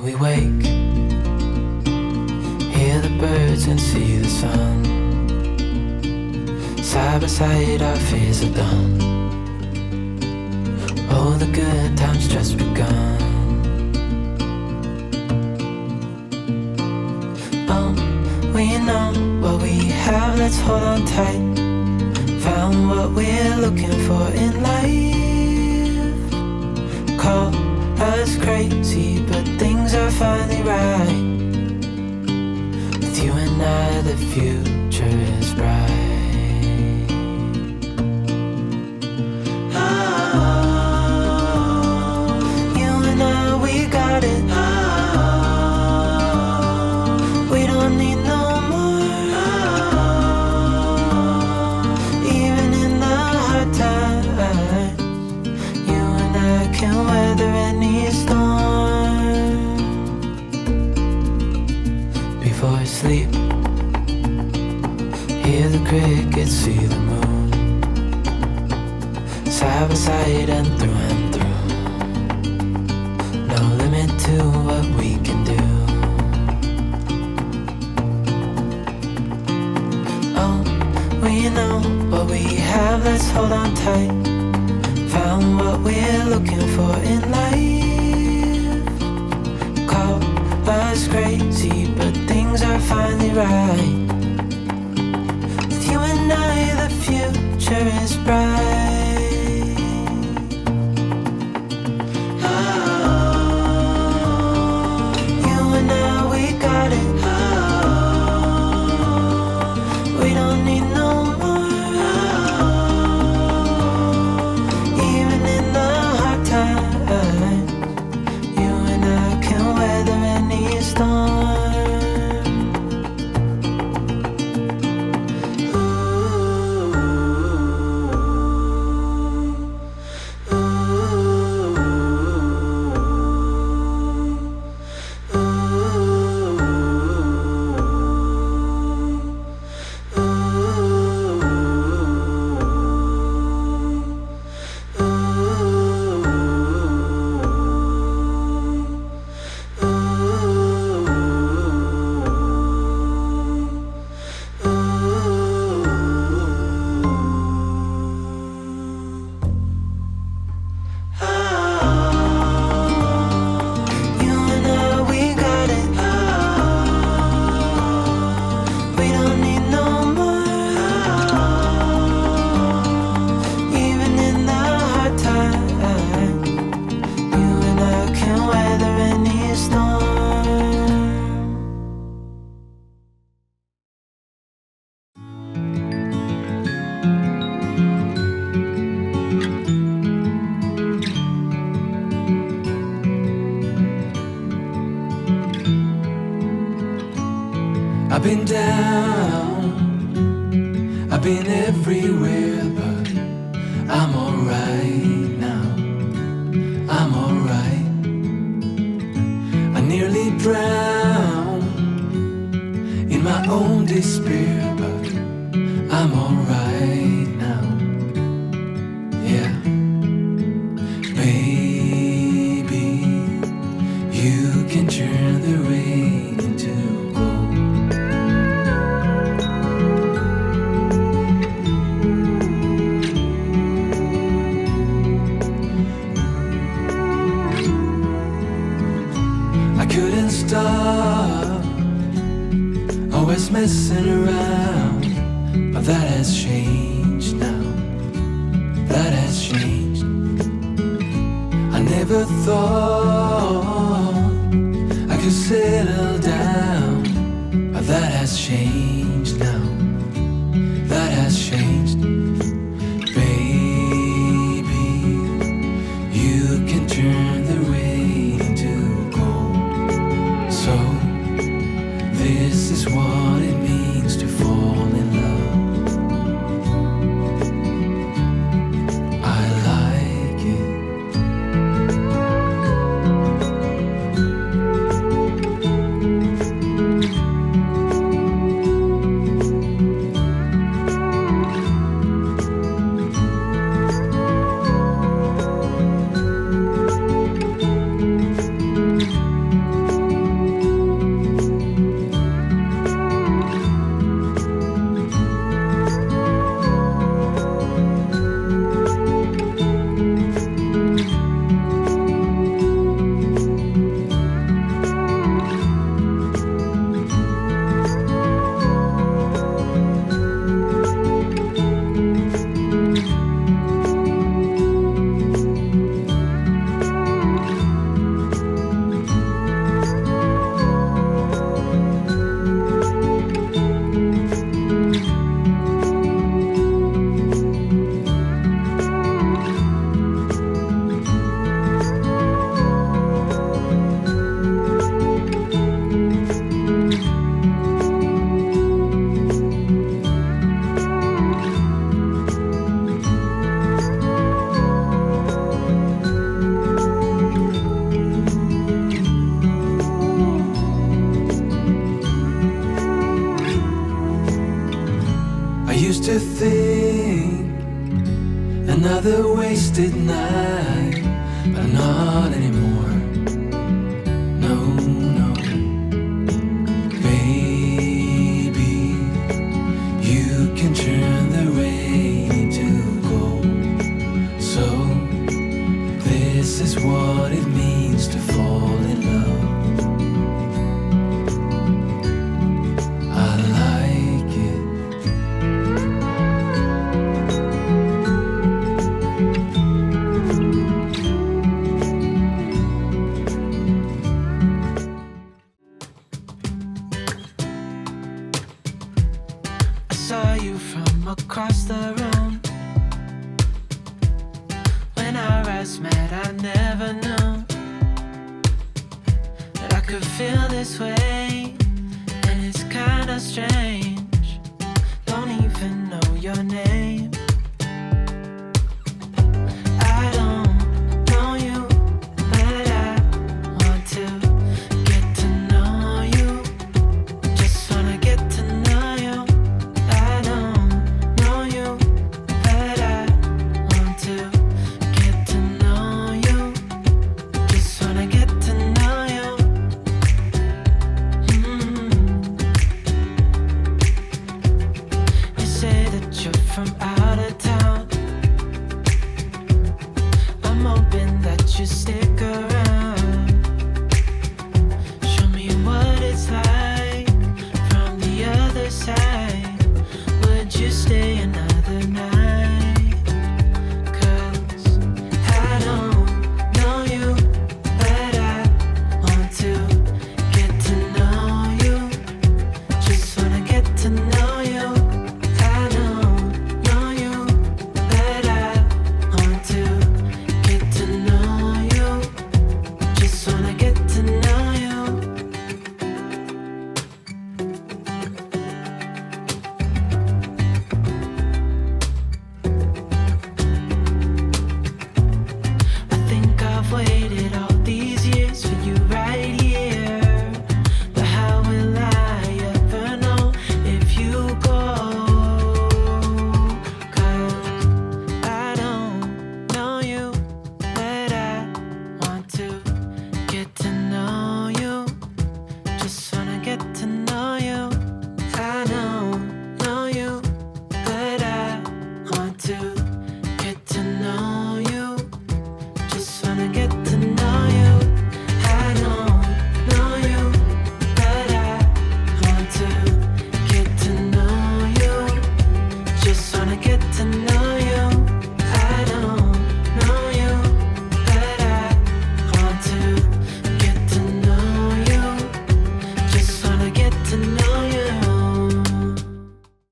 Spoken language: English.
we wake, hear the birds and see the sun. Side by side our fears are done. Oh, the good times just begun. Oh, we know what we have, let's hold on tight. Found what we're looking for in life. Call us crazy, but things are finally right. With you and I, the future is bright. Sleep, hear the crickets, see the moon. Side by side and through. No limit to what we can do. Oh, we know what we have, let's hold on tight. Found what we're looking for in life. Call us crazy, but things are finally right. With you and I, the future is bright. Oh, you and I, we got it. Oh, we don't need no more. Oh, even in the hard times, you and I can weather any storm. I've been down, I've been everywhere, but I'm alright now, I'm alright. I nearly drowned in my own despair, but I'm alright now, yeah. Baby, you can turn the rain into stop, always messing around, but that has changed now, that has changed. I never thought I could settle down, but that has changed now, that has changed. Baby, you can turn the rain into this is what it means to fall in love. I like it. to think another wasted night, but not anymore. No, no. Baby, you can turn the rain to gold. So this is what it means to fall in love. I like it. I saw you from across the room. When our eyes met, I never knew that I could feel this way, and it's kinda strange. Don't even know your name. I don't know you, but I want to get to know you. Just wanna get to know you. I don't know you, but I want to get to know you. Just wanna get to know you. You say that you're from out of town. I'm hoping that you stick around. Show me what it's like from the other side. Would you stay another night? 'Cause I don't know you, but I want to get to know you. Just wanna get to know you. I don't know you, but I want to get to know you. Just wanna get to know you. I think I've waited all these years for you right here. But how will I ever know if you go? 'Cause I don't know you, but I want to get to know you. Just wanna get to know you. I don't know you, but I want to get to know you. Just wanna get to know you. I don't know you, but I want to get to know you. Just wanna get to